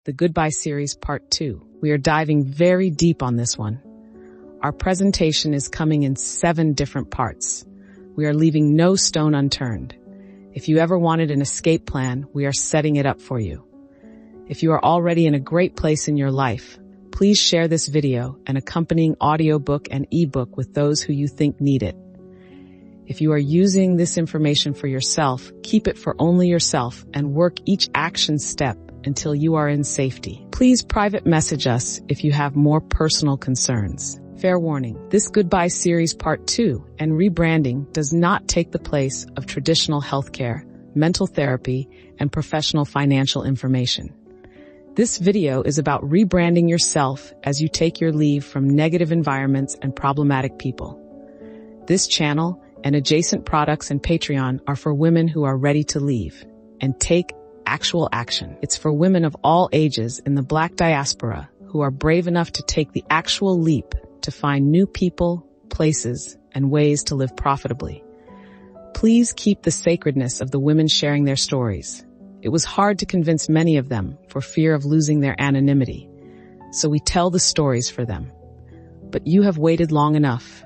the Goodbye Series Part 2. We are diving very deep on this one. Our presentation is coming in 7 different parts. We are leaving no stone unturned. If you ever wanted an escape plan, we are setting it up for you. If you are already in a great place in your life, please share this video and accompanying audiobook and ebook with those who you think need it. If you are using this information for yourself, keep it for only yourself and work each action step until you are in safety. Please private message us if you have more personal concerns. Fair warning, this Goodbye Series Part 2 and rebranding does not take the place of traditional healthcare, mental therapy, and professional financial information. This video is about rebranding yourself as you take your leave from negative environments and problematic people. This channel and adjacent products and Patreon are for women who are ready to leave and take actual action. It's for women of all ages in the Black diaspora who are brave enough to take the actual leap to find new people, places, and ways to live profitably. Please keep the sacredness of the women sharing their stories. It was hard to convince many of them for fear of losing their anonymity, so we tell the stories for them. But you have waited long enough.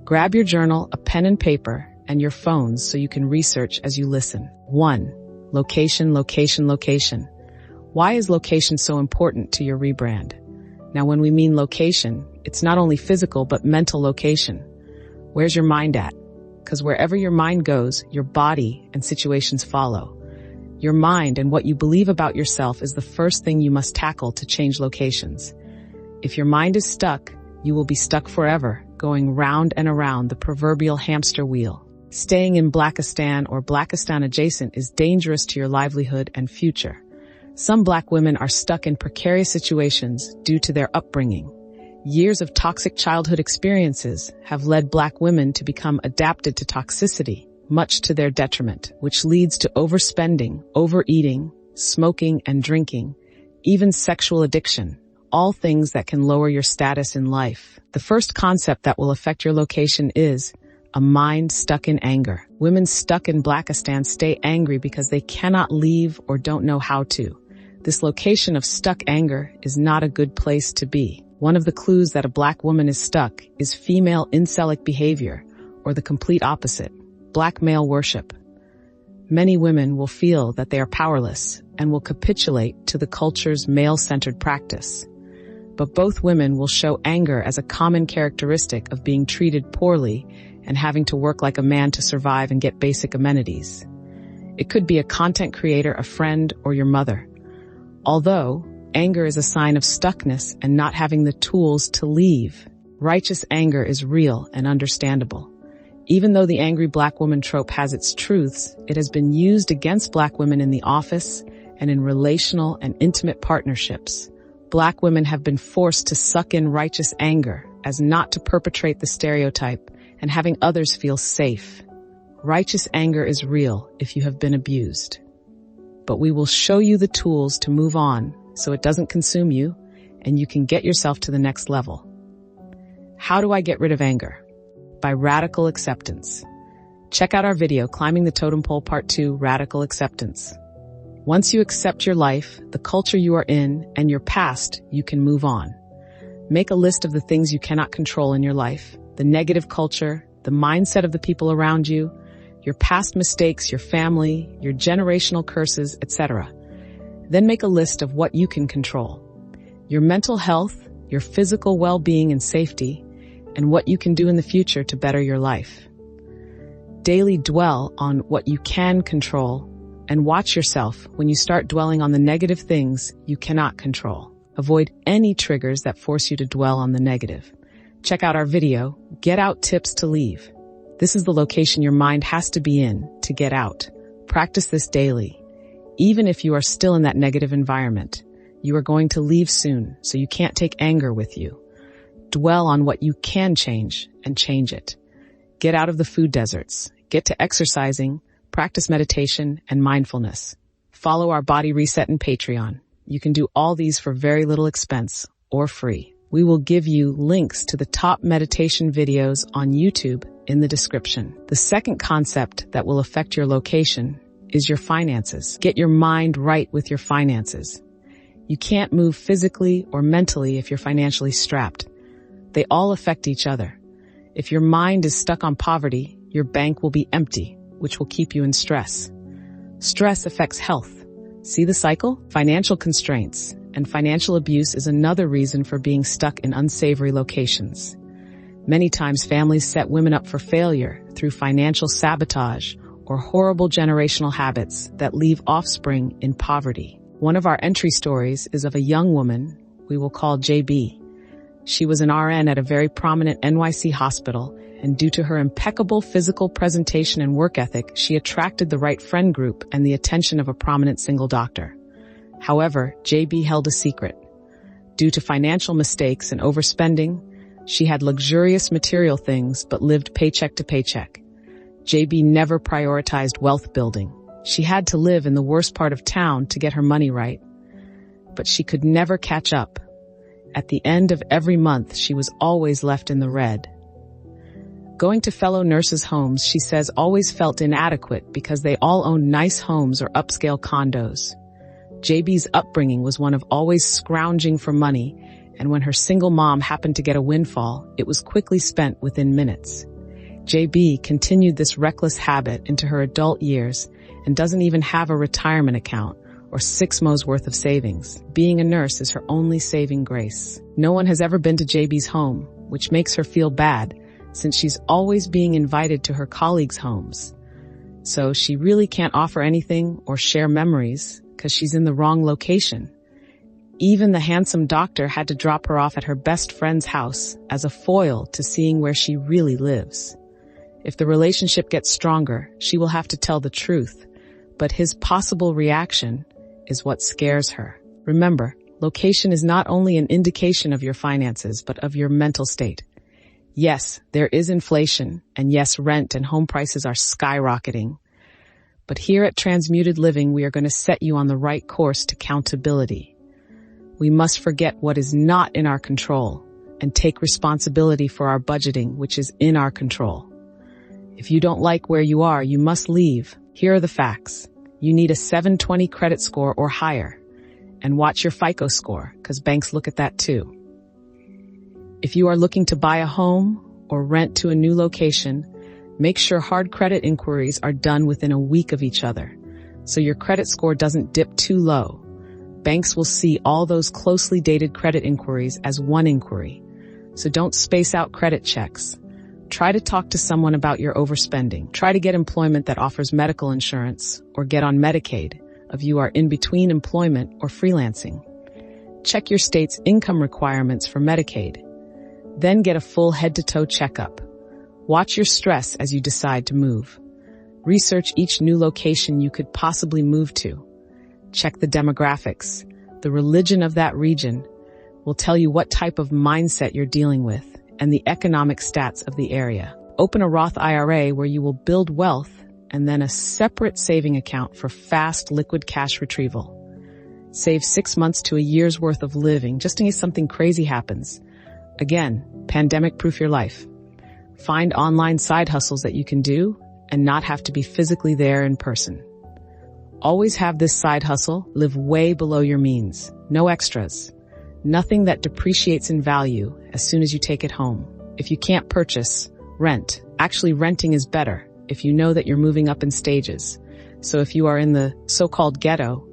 Grab your journal, a pen and paper, and your phones so you can research as you listen. 1. Location, location, location. Why is location so important to your rebrand? Now, when we mean location, it's not only physical but mental location. Where's your mind at? Because wherever your mind goes, your body and situations follow. Your mind and what you believe about yourself is the first thing you must tackle to change locations. If your mind is stuck, you will be stuck forever, going round and around the proverbial hamster wheel. Staying in Blackistan or Blackistan adjacent is dangerous to your livelihood and future. Some Black women are stuck in precarious situations due to their upbringing. Years of toxic childhood experiences have led Black women to become adapted to toxicity, much to their detriment, which leads to overspending, overeating, smoking and drinking, even sexual addiction, all things that can lower your status in life. The first concept that will affect your location is a mind stuck in anger. Women stuck in Blackistan stay angry because they cannot leave or don't know how to. This location of stuck anger is not a good place to be. One of the clues that a Black woman is stuck is female incelic behavior, or the complete opposite, Black male worship. Many women will feel that they are powerless and will capitulate to the culture's male-centered practice. But both women will show anger as a common characteristic of being treated poorly and having to work like a man to survive and get basic amenities. It could be a content creator, a friend, or your mother. Although anger is a sign of stuckness and not having the tools to leave, righteous anger is real and understandable. Even though the angry Black woman trope has its truths, it has been used against Black women in the office and in relational and intimate partnerships. Black women have been forced to suck in righteous anger as not to perpetrate the stereotype and having others feel safe. Righteous anger is real if you have been abused. But we will show you the tools to move on so it doesn't consume you and you can get yourself to the next level. How do I get rid of anger? By radical acceptance. Check out our video, Climbing the Totem Pole Part 2, Radical Acceptance. Once you accept your life, the culture you are in, and your past, you can move on. Make a list of the things you cannot control in your life, the negative culture, the mindset of the people around you, your past mistakes, your family, your generational curses, etc. Then make a list of what you can control. Your mental health, your physical well-being and safety, and what you can do in the future to better your life. Daily dwell on what you can control and watch yourself when you start dwelling on the negative things you cannot control. Avoid any triggers that force you to dwell on the negative. Check out our video, Get Out Tips to Leave. This is the location your mind has to be in to get out. Practice this daily. Even if you are still in that negative environment, you are going to leave soon, so you can't take anger with you. Dwell on what you can change and change it. Get out of the food deserts. Get to exercising, practice meditation and mindfulness. Follow our Body Reset and Patreon. You can do all these for very little expense or free. We will give you links to the top meditation videos on YouTube in the description. The second concept that will affect your location is your finances. Get your mind right with your finances. You can't move physically or mentally if you're financially strapped. They all affect each other. If your mind is stuck on poverty, your bank will be empty, which will keep you in stress. Stress affects health. See the cycle? Financial constraints and financial abuse is another reason for being stuck in unsavory locations. Many times families set women up for failure through financial sabotage or horrible generational habits that leave offspring in poverty. One of our entry stories is of a young woman we will call JB. She was an RN at a very prominent NYC hospital, and due to her impeccable physical presentation and work ethic, she attracted the right friend group and the attention of a prominent single doctor. However, JB held a secret. Due to financial mistakes and overspending, she had luxurious material things but lived paycheck to paycheck. JB never prioritized wealth building. She had to live in the worst part of town to get her money right. But she could never catch up. At the end of every month, she was always left in the red. Going to fellow nurses' homes, she says, always felt inadequate because they all owned nice homes or upscale condos. JB's upbringing was one of always scrounging for money, and when her single mom happened to get a windfall, it was quickly spent within minutes. JB continued this reckless habit into her adult years and doesn't even have a retirement account or 6 months worth of savings. Being a nurse is her only saving grace. No one has ever been to JB's home, which makes her feel bad since she's always being invited to her colleagues' homes. So she really can't offer anything or share memories because she's in the wrong location. Even the handsome doctor had to drop her off at her best friend's house as a foil to seeing where she really lives. If the relationship gets stronger, she will have to tell the truth, but his possible reaction is what scares her. Remember, location is not only an indication of your finances, but of your mental state. Yes, there is inflation, and yes, rent and home prices are skyrocketing. But here at Transmuted Living, we are going to set you on the right course to accountability. We must forget what is not in our control and take responsibility for our budgeting, which is in our control. If you don't like where you are, you must leave. Here are the facts. You need a 720 credit score or higher. And watch your FICO score, because banks look at that too. If you are looking to buy a home or rent to a new location, make sure hard credit inquiries are done within a week of each other, so your credit score doesn't dip too low. Banks will see all those closely dated credit inquiries as one inquiry, so don't space out credit checks. Try to talk to someone about your overspending. Try to get employment that offers medical insurance or get on Medicaid if you are in between employment or freelancing. Check your state's income requirements for Medicaid. Then get a full head-to-toe checkup. Watch your stress as you decide to move. Research each new location you could possibly move to. Check the demographics. The religion of that region will tell you what type of mindset you're dealing with and the economic stats of the area. Open a Roth IRA where you will build wealth and then a separate saving account for fast liquid cash retrieval. Save 6 months to a year's worth of living just in case something crazy happens. Again, pandemic-proof your life. Find online side hustles that you can do and not have to be physically there in person. Always have this side hustle live way below your means. No extras. Nothing that depreciates in value as soon as you take it home. If you can't purchase, rent. Actually, renting is better if you know that you're moving up in stages. So if you are in the so-called ghetto,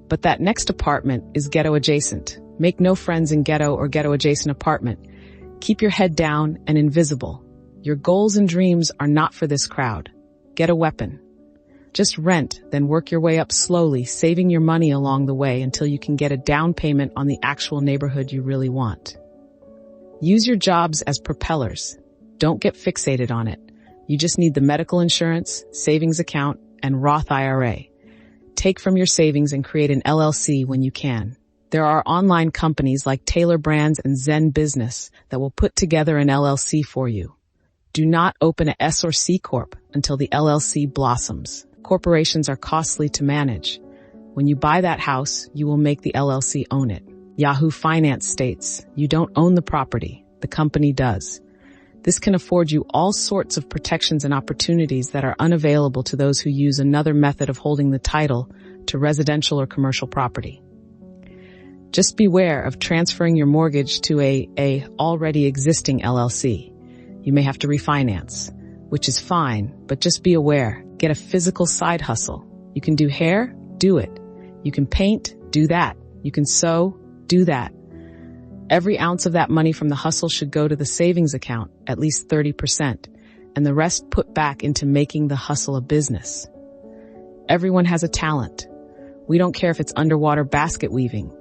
but that next apartment is ghetto adjacent, make no friends in ghetto or ghetto adjacent apartment. Keep your head down and invisible. Your goals and dreams are not for this crowd. Get a weapon. Just rent, then work your way up slowly, saving your money along the way until you can get a down payment on the actual neighborhood you really want. Use your jobs as propellers. Don't get fixated on it. You just need the medical insurance, savings account, and Roth IRA. Take from your savings and create an LLC when you can. There are online companies like Taylor Brands and Zen Business that will put together an LLC for you. Do not open a S or C Corp until the LLC blossoms. Corporations are costly to manage. When you buy that house, you will make the LLC own it. Yahoo Finance states, you don't own the property, the company does. This can afford you all sorts of protections and opportunities that are unavailable to those who use another method of holding the title to residential or commercial property. Just beware of transferring your mortgage to a already existing LLC. You may have to refinance, which is fine, but just be aware. Get a physical side hustle. You can do hair, do it. You can paint, do that. You can sew, do that. Every ounce of that money from the hustle should go to the savings account, at least 30%, and the rest put back into making the hustle a business. Everyone has a talent. We don't care if it's underwater basket weaving.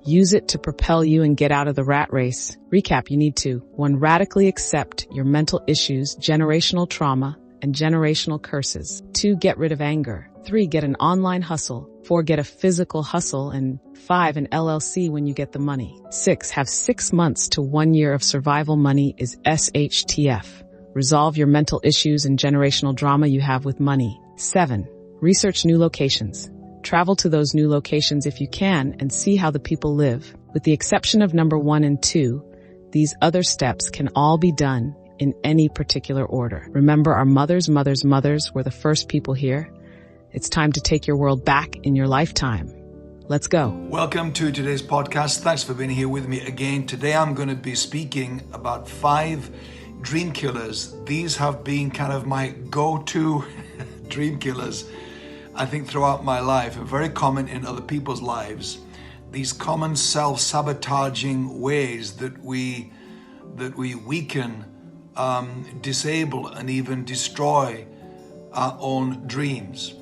Use it to propel you and get out of the rat race. Recap, you need to 1. Radically accept your mental issues, generational trauma, and generational curses. 2. Get rid of anger. 3. Get an online hustle. 4. Get a physical hustle. And 5. An LLC when you get the money. 6. Have 6 months to 1 year of survival money is SHTF. Resolve your mental issues and generational drama you have with money. 7. Research new locations. Travel to those new locations if you can and see how the people live. With the exception of number 1 and 2, these other steps can all be done in any particular order. Remember, our mothers' were the first people here. It's time to take your world back in your lifetime. Let's go. Welcome to today's podcast. Thanks for being here with me again. Today I'm going to be speaking about 5 dream killers. These have been kind of my go-to dream killers, I think, throughout my life, and very common in other people's lives. These common self-sabotaging ways that we weaken, disable, and even destroy our own dreams.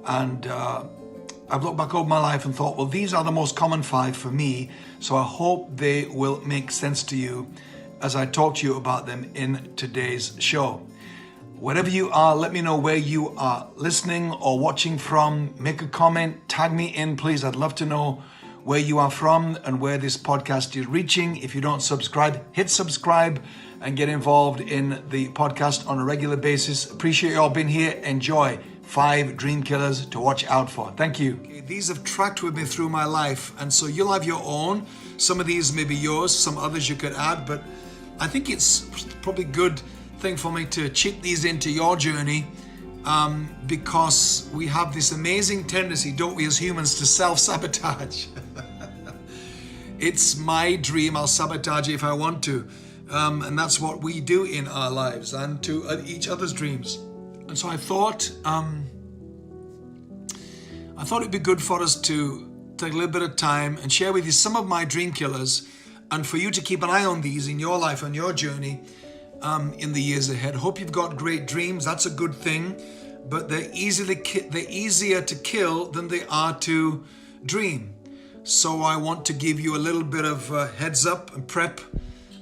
And I've looked back over my life and thought, well, these are the most common 5 for me, so I hope they will make sense to you as I talk to you about them in today's show. Wherever you are, let me know where you are listening or watching from. Make a comment, tag me in, please. I'd love to know where you are from and where this podcast is reaching. If you don't subscribe, hit subscribe and get involved in the podcast on a regular basis. Appreciate you all being here. Enjoy 5 dream killers to watch out for. Thank you. Okay, these have tracked with me through my life, and so you'll have your own. Some of these may be yours, some others you could add, but I think it's probably good thing for me to chip these into your journey, because we have this amazing tendency, don't we, as humans, to self-sabotage. It's my dream, I'll sabotage it if I want to, and that's what we do in our lives and to each other's dreams. And so I thought it'd be good for us to take a little bit of time and share with you some of my dream killers, and for you to keep an eye on these in your life, on your journey, in the years ahead. Hope you've got great dreams. That's a good thing, but they're easier to kill than they are to dream. So I want to give you a little bit of heads up and prep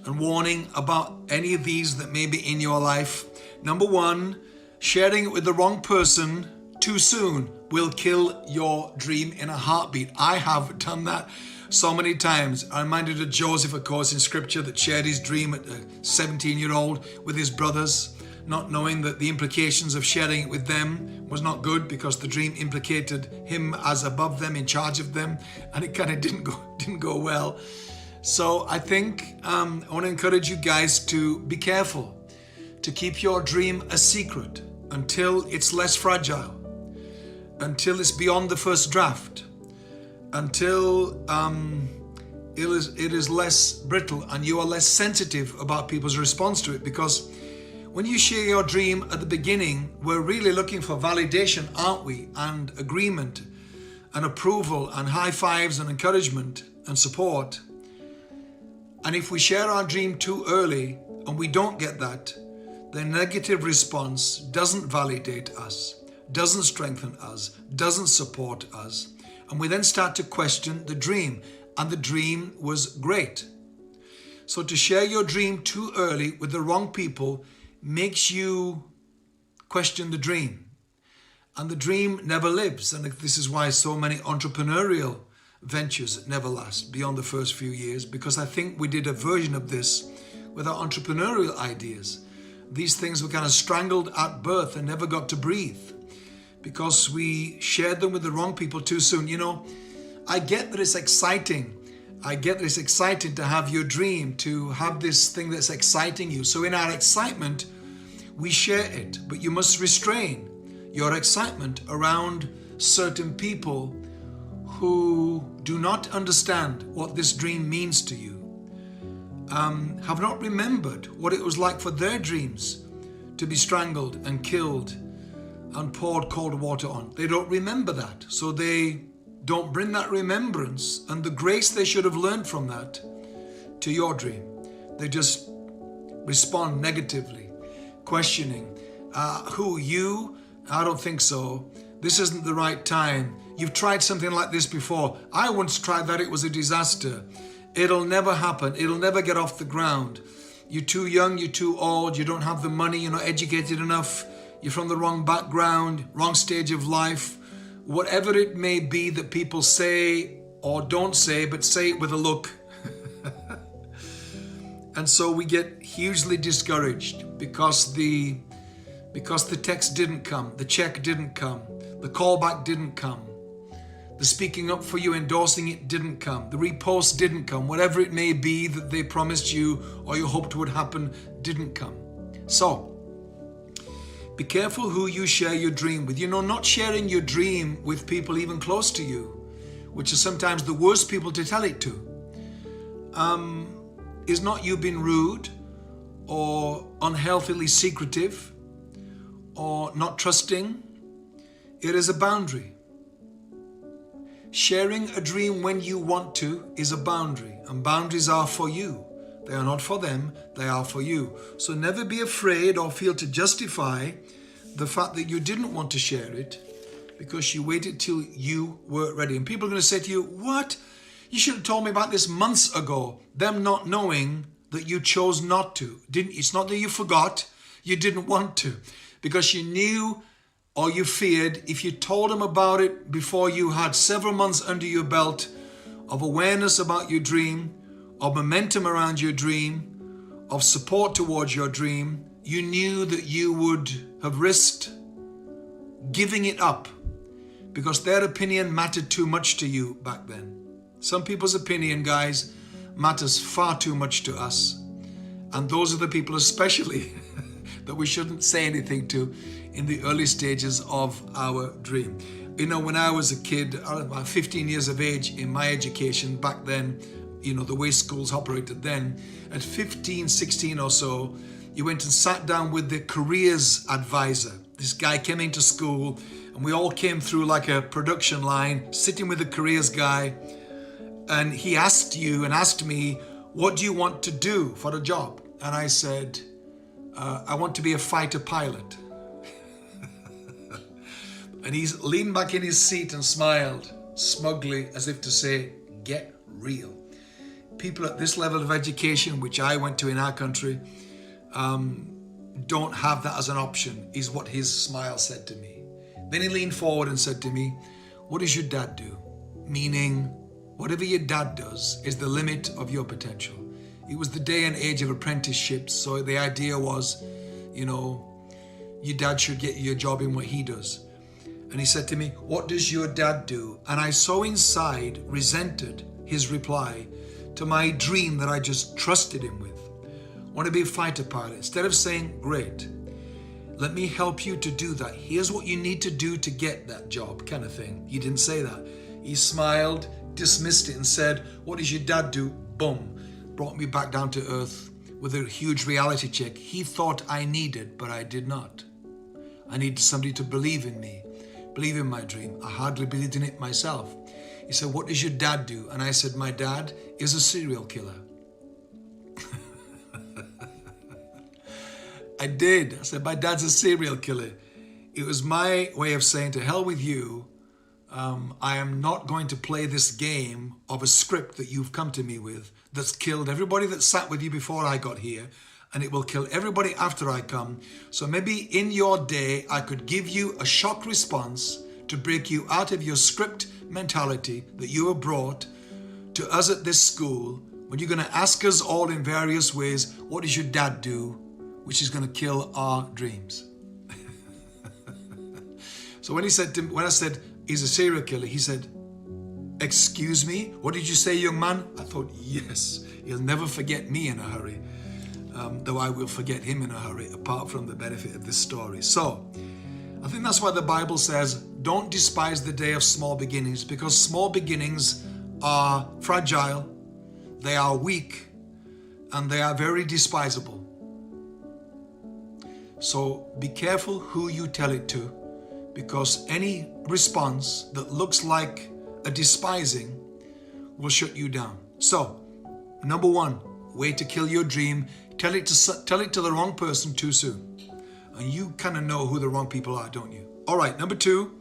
and warning about any of these that may be in your life. Number 1, sharing it with the wrong person too soon will kill your dream in a heartbeat. I have done that so many times. I'm reminded of Joseph, of course, in scripture, that shared his dream at a 17-year-old with his brothers, not knowing that the implications of sharing it with them was not good, because the dream implicated him as above them, in charge of them, and it kind of didn't go well. So I think I want to encourage you guys to be careful, to keep your dream a secret until it's less fragile, until it's beyond the first draft, until it is less brittle and you are less sensitive about people's response to it. Because when you share your dream at the beginning, we're really looking for validation, aren't we? And agreement and approval and high fives and encouragement and support. And if we share our dream too early and we don't get that, the negative response doesn't validate us, doesn't strengthen us, doesn't support us. And we then start to question the dream, and the dream was great. So to share your dream too early with the wrong people makes you question the dream. And the dream never lives. And this is why so many entrepreneurial ventures never last beyond the first few years, because I think we did a version of this with our entrepreneurial ideas. These things were kind of strangled at birth and never got to breathe, because we shared them with the wrong people too soon. You know, I get that it's exciting. I get that it's exciting to have your dream, to have this thing that's exciting you. So in our excitement, we share it. But you must restrain your excitement around certain people who do not understand what this dream means to you have not remembered what it was like for their dreams to be strangled and killed and poured cold water on. They don't remember that, so they don't bring that remembrance and the grace they should have learned from that to your dream. They just respond negatively, questioning, who, you? I don't think so. This isn't the right time. You've tried something like this before. I once tried that, it was a disaster. It'll never happen. It'll never get off the ground. You're too young, you're too old, you don't have the money, you're not educated enough, you're from the wrong background, wrong stage of life. Whatever it may be that people say or don't say, but say it with a look. And so we get hugely discouraged because the text didn't come, the check didn't come, the callback didn't come, the speaking up for you, endorsing it didn't come, the repost didn't come, whatever it may be that they promised you or you hoped would happen didn't come. So, be careful who you share your dream with. Not sharing your dream with people even close to you, which are sometimes the worst people to tell it to, is not you being rude or unhealthily secretive or not trusting. It is a boundary. Sharing a dream when you want to is a boundary, and boundaries are for you. They are not for them, they are for you. So never be afraid or feel to justify the fact that you didn't want to share it because you waited till you were ready. And people are going to say to you, what? You should have told me about this months ago. Them not knowing that you chose not to. It's not that you forgot, you didn't want to. Because you knew or you feared if you told them about it before you had several months under your belt of awareness about your dream, of momentum around your dream, of support towards your dream, you knew that you would have risked giving it up because their opinion mattered too much to you back then. Some people's opinion, guys, matters far too much to us. And those are the people especially that we shouldn't say anything to in the early stages of our dream. When I was a kid, about 15 years of age in my education back then, the way schools operated then, at 15, 16 or so, you went and sat down with the careers advisor. This guy came into school and we all came through like a production line, sitting with the careers guy. And he asked you and asked me, what do you want to do for a job? And I said, I want to be a fighter pilot. And he leaned back in his seat and smiled smugly as if to say, get real. People at this level of education, which I went to in our country, don't have that as an option, is what his smile said to me. Then he leaned forward and said to me, what does your dad do? Meaning, whatever your dad does is the limit of your potential. It was the day and age of apprenticeships, so the idea was, your dad should get you a job in what he does. And he said to me, what does your dad do? And I so inside resented his reply to my dream that I just trusted him with. Want to be a fighter pilot. Instead of saying, great, let me help you to do that. Here's what you need to do to get that job, kind of thing. He didn't say that. He smiled, dismissed it and said, what does your dad do? Boom. Brought me back down to earth with a huge reality check. He thought I needed, but I did not. I needed somebody to believe in me, believe in my dream. I hardly believed in it myself. He said, what does your dad do? And I said, my dad is a serial killer. I did. I said, my dad's a serial killer. It was my way of saying, to hell with you. I am not going to play this game of a script that you've come to me with that's killed everybody that sat with you before I got here, and it will kill everybody after I come. So maybe in your day, I could give you a shock response to break you out of your script mentality that you were brought to us at this school, when you're going to ask us all in various ways, what does your dad do? Which is going to kill our dreams. So when I said, he's a serial killer, he said, excuse me, what did you say, young man? I thought, yes, he'll never forget me in a hurry, though I will forget him in a hurry, apart from the benefit of this story. So I think that's why the Bible says, don't despise the day of small beginnings, because small beginnings are fragile, they are weak, and they are very despisable. So be careful who you tell it to, because any response that looks like a despising will shut you down. So, number one, way to kill your dream, tell it to the wrong person too soon. And you kind of know who the wrong people are, don't you? All right, number two,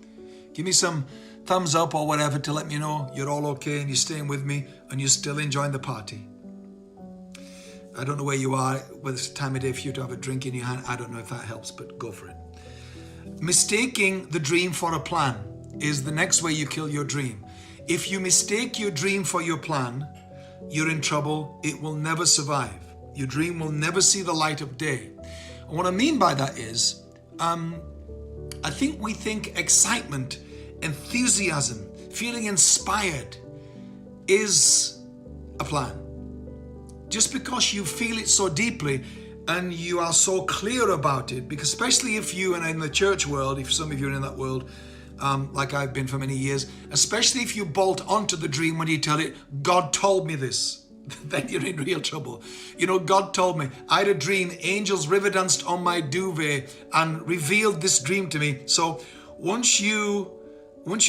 give me some thumbs up or whatever to let me know you're all okay and you're staying with me and you're still enjoying the party. I don't know where you are, whether it's the time of day for you to have a drink in your hand. I don't know if that helps, but go for it. Mistaking the dream for a plan is the next way you kill your dream. If you mistake your dream for your plan, you're in trouble. It will never survive. Your dream will never see the light of day. And what I mean by that is, I think we think excitement, enthusiasm, feeling inspired is a plan. Just because you feel it so deeply and you are so clear about it, because especially if you are in the church world, if some of you are in that world, like I've been for many years, especially if you bolt onto the dream when you tell it, God told me this, then you're in real trouble. You know, God told me. I had a dream, angels river danced on my duvet and revealed this dream to me. So once you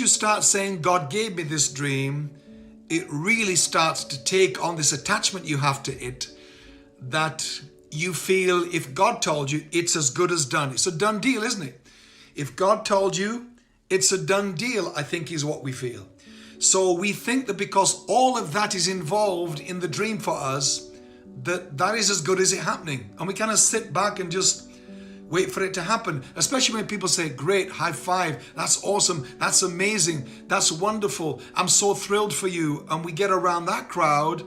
start saying, God gave me this dream, it really starts to take on this attachment you have to it, that you feel if God told you, it's as good as done. It's a done deal, isn't it? If God told you, it's a done deal, I think is what we feel. So we think that because all of that is involved in the dream for us, that is as good as it happening. And we kind of sit back and just wait for it to happen. Especially when people say, great, high five, that's awesome, that's amazing, that's wonderful, I'm so thrilled for you. And we get around that crowd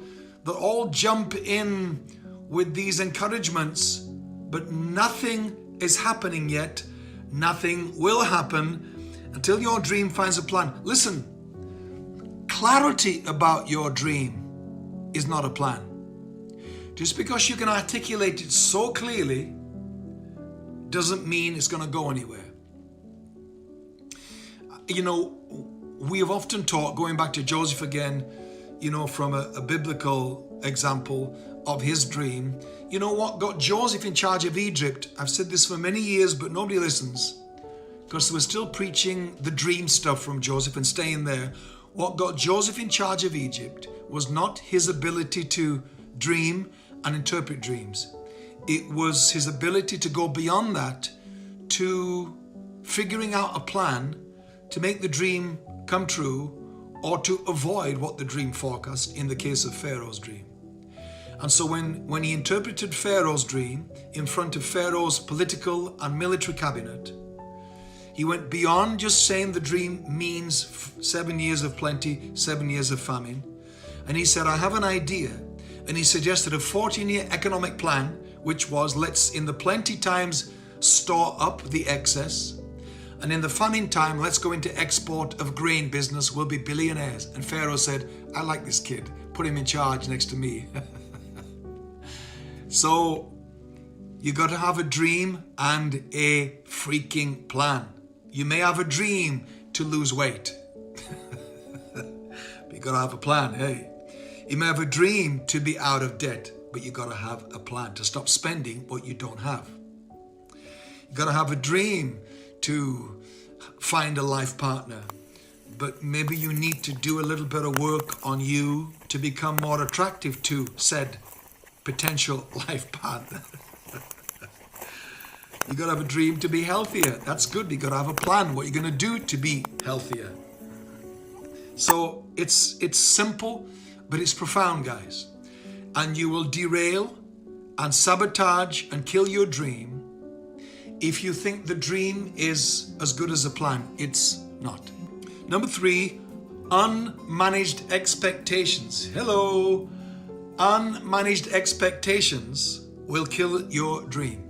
that all jump in with these encouragements, but nothing is happening yet. Nothing will happen until your dream finds a plan. Listen, clarity about your dream is not a plan. Just because you can articulate it so clearly doesn't mean it's going to go anywhere. You know, we have often taught, going back to Joseph again, you know, from a biblical example of his dream. You know what got Joseph in charge of Egypt? I've said this for many years, but nobody listens, because we're still preaching the dream stuff from Joseph and staying there. What got Joseph in charge of Egypt was not his ability to dream and interpret dreams. It was his ability to go beyond that to figuring out a plan to make the dream come true, or to avoid what the dream forecast in the case of Pharaoh's dream. And so when he interpreted Pharaoh's dream in front of Pharaoh's political and military cabinet, he went beyond just saying the dream means 7 years of plenty, 7 years of famine. And he said, I have an idea. And he suggested a 14-year economic plan, which was, let's in the plenty times store up the excess. And in the famine time, let's go into export of grain business. We'll be billionaires. And Pharaoh said, I like this kid. Put him in charge next to me. So you got to have a dream and a freaking plan. You may have a dream to lose weight. But you got to have a plan, hey. You may have a dream to be out of debt, but you got to have a plan to stop spending what you don't have. You got to have a dream to find a life partner, but maybe you need to do a little bit of work on you to become more attractive to said potential life partner. You got to have a dream to be healthier. That's good. You got to have a plan what you're going to do to be healthier. So it's simple, but it's profound, guys. And you will derail and sabotage and kill your dream if you think the dream is as good as a plan. It's not. Number 3, unmanaged expectations. Hello. Unmanaged expectations will kill your dream.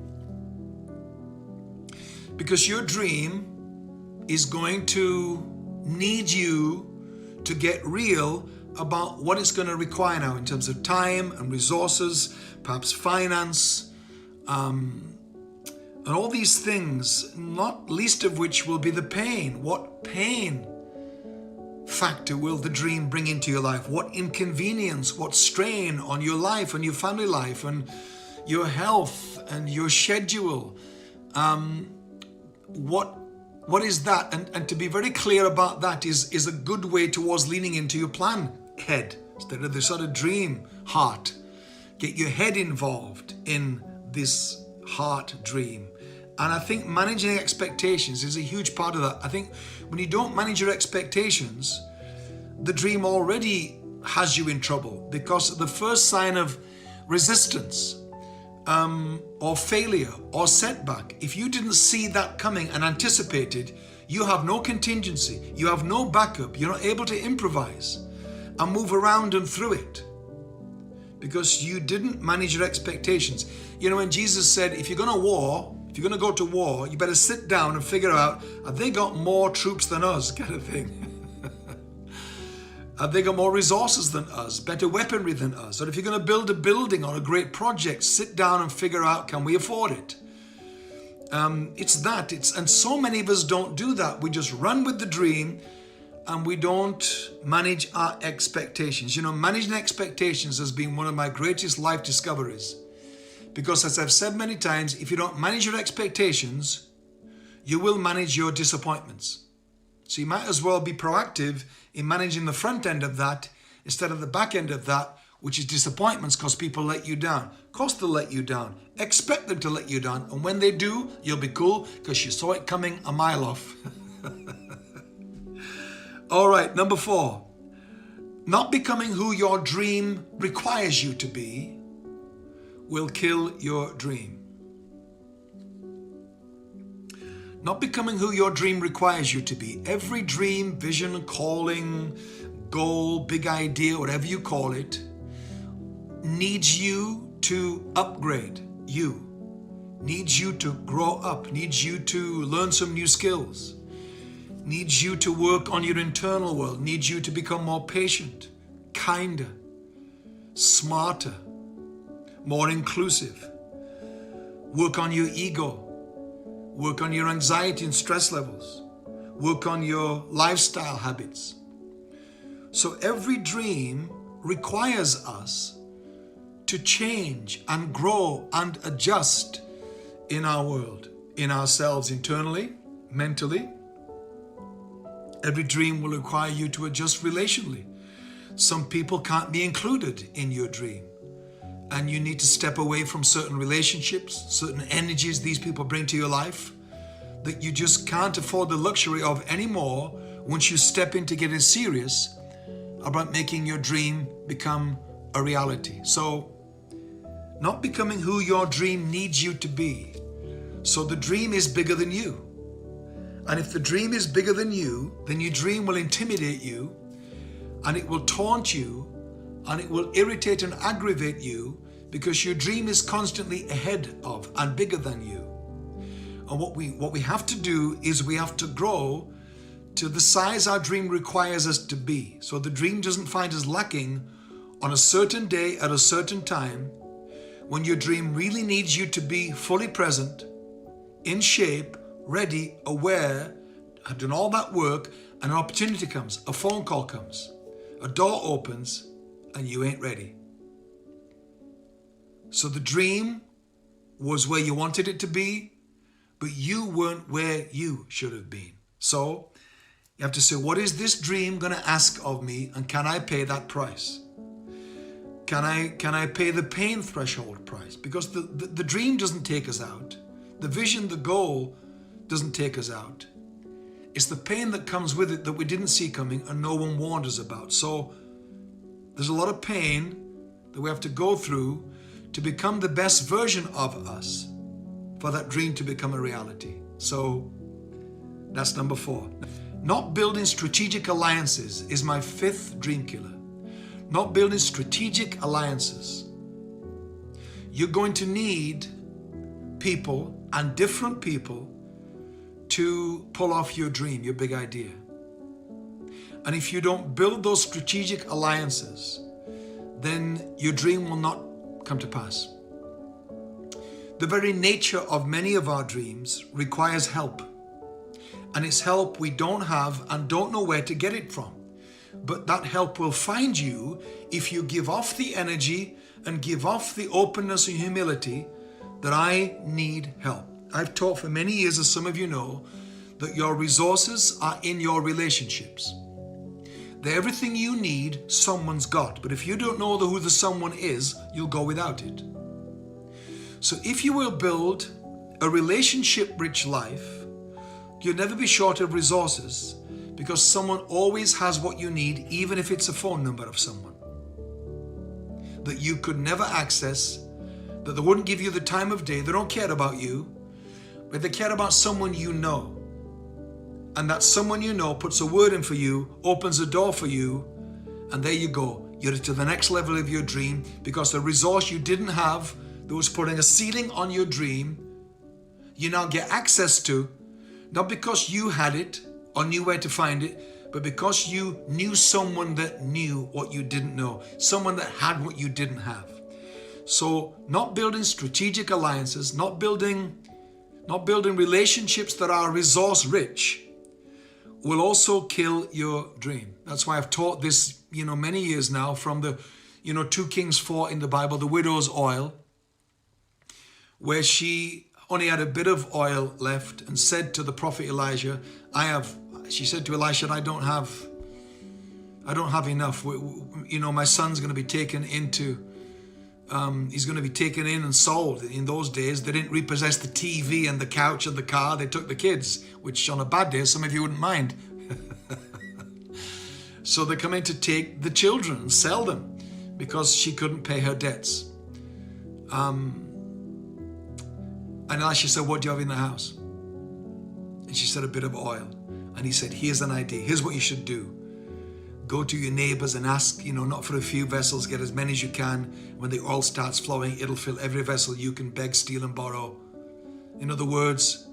Because your dream is going to need you to get real about what it's going to require now in terms of time and resources, perhaps finance, and And all these things, not least of which will be the pain. What pain factor will the dream bring into your life? What inconvenience, what strain on your life and your family life and your health and your schedule? What is that? And to be very clear about that is a good way towards leaning into your plan head instead of the sort of dream heart. Get your head involved in this heart dream. And I think managing expectations is a huge part of that. I think when you don't manage your expectations, the dream already has you in trouble, because the first sign of resistance or failure or setback, if you didn't see that coming and anticipate it, you have no contingency, you have no backup, you're not able to improvise and move around and through it because you didn't manage your expectations. You know, when Jesus said, if you're going to go to war, you better sit down and figure out, have they got more troops than us, kind of thing. Have they got more resources than us, better weaponry than us? Or if you're going to build a building or a great project, sit down and figure out, can we afford it? And so many of us don't do that. We just run with the dream and we don't manage our expectations. You know, managing expectations has been one of my greatest life discoveries. Because as I've said many times, if you don't manage your expectations, you will manage your disappointments. So you might as well be proactive in managing the front end of that instead of the back end of that, which is disappointments because people let you down. Of course they'll let you down. Expect them to let you down. And when they do, you'll be cool because you saw it coming a mile off. All right, number 4. Not becoming who your dream requires you to be will kill your dream. Not becoming who your dream requires you to be. Every dream, vision, calling, goal, big idea, whatever you call it, needs you to upgrade you, needs you to grow up, needs you to learn some new skills, needs you to work on your internal world, needs you to become more patient, kinder, smarter, more inclusive. Work on your ego. Work on your anxiety and stress levels. Work on your lifestyle habits. So every dream requires us to change and grow and adjust in our world, in ourselves internally, mentally. Every dream will require you to adjust relationally. Some people can't be included in your dream. And you need to step away from certain relationships, certain energies these people bring to your life that you just can't afford the luxury of anymore once you step into getting serious about making your dream become a reality. So, not becoming who your dream needs you to be. So the dream is bigger than you. And if the dream is bigger than you, then your dream will intimidate you and it will taunt you and it will irritate and aggravate you because your dream is constantly ahead of and bigger than you. And what we have to do is we have to grow to the size our dream requires us to be. So the dream doesn't find us lacking on a certain day at a certain time when your dream really needs you to be fully present, in shape, ready, aware, have done all that work, and an opportunity comes, a phone call comes, a door opens, and you ain't ready. So the dream was where you wanted it to be, but you weren't where you should have been. So you have to say, what is this dream going to ask of me, and can I pay that price? Can I pay the pain threshold price? Because the dream doesn't take us out. The vision, the goal doesn't take us out. It's the pain that comes with it that we didn't see coming and no one warned us about. So there's a lot of pain that we have to go through to become the best version of us for that dream to become a reality. So that's number 4. Not building strategic alliances is my 5th dream killer. Not building strategic alliances. You're going to need people and different people to pull off your dream, your big idea. And if you don't build those strategic alliances, then your dream will not come to pass. The very nature of many of our dreams requires help. And it's help we don't have and don't know where to get it from. But that help will find you if you give off the energy and give off the openness and humility that I need help. I've taught for many years, as some of you know, that your resources are in your relationships. That everything you need, someone's got. But if you don't know who the someone is, you'll go without it. So if you will build a relationship-rich life, you'll never be short of resources, because someone always has what you need, even if it's a phone number of someone that you could never access, that they wouldn't give you the time of day. They don't care about you, but they care about someone you know. And that someone you know puts a word in for you, opens a door for you, and there you go. You're to the next level of your dream, because the resource you didn't have, that was putting a ceiling on your dream, you now get access to, not because you had it or knew where to find it, but because you knew someone that knew what you didn't know, someone that had what you didn't have. So not building strategic alliances, not building relationships that are resource rich will also kill your dream. That's why I've taught this, many years now, from the, 2 Kings 4 in the Bible, the widow's oil, where she only had a bit of oil left and said to the prophet Elijah, she said to Elisha, I don't have enough. My son's going to be taken into, he's going to be taken in and sold. In those days, they didn't repossess the TV and the couch and the car. They took the kids, which on a bad day, some of you wouldn't mind. So they come in to take the children and sell them because she couldn't pay her debts. And Elisha said, what do you have in the house? And she said, a bit of oil. And he said, here's an idea. Here's what you should do. Go to your neighbors and ask, not for a few vessels, get as many as you can. When the oil starts flowing, it'll fill every vessel you can beg, steal, and borrow. In other words,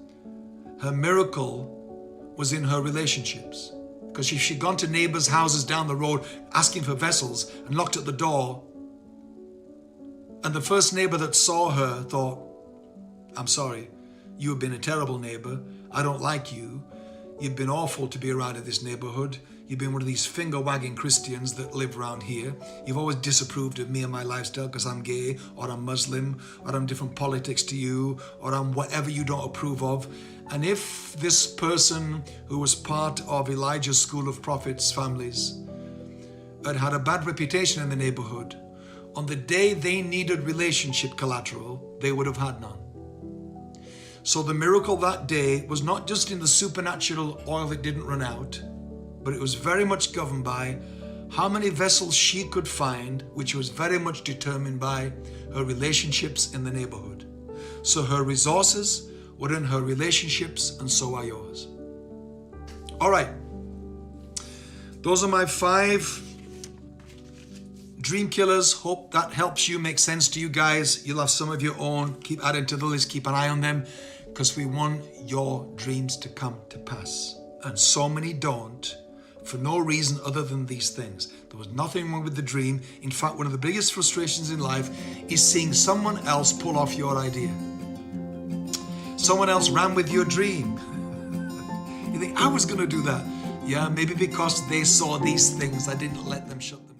her miracle was in her relationships. Because if she'd gone to neighbors' houses down the road asking for vessels and knocked at the door, and the first neighbor that saw her thought, I'm sorry, you have been a terrible neighbor. I don't like you. You've been awful to be around in this neighborhood. You've been one of these finger-wagging Christians that live around here. You've always disapproved of me and my lifestyle because I'm gay, or I'm Muslim, or I'm different politics to you, or I'm whatever you don't approve of. And if this person who was part of Elijah's school of prophets families had a bad reputation in the neighborhood, on the day they needed relationship collateral, they would have had none. So the miracle that day was not just in the supernatural oil that didn't run out, but it was very much governed by how many vessels she could find, which was very much determined by her relationships in the neighborhood. So her resources were in her relationships, and so are yours. All right. Those are my 5 dream killers. Hope that helps you, make sense to you guys. You'll have some of your own. Keep adding to the list. Keep an eye on them, because we want your dreams to come to pass. And so many don't, for no reason other than these things. There was nothing wrong with the dream. In fact, one of the biggest frustrations in life is seeing someone else pull off your idea. Someone else ran with your dream. You think, I was going to do that. Yeah, maybe because they saw these things, I didn't let them shut them.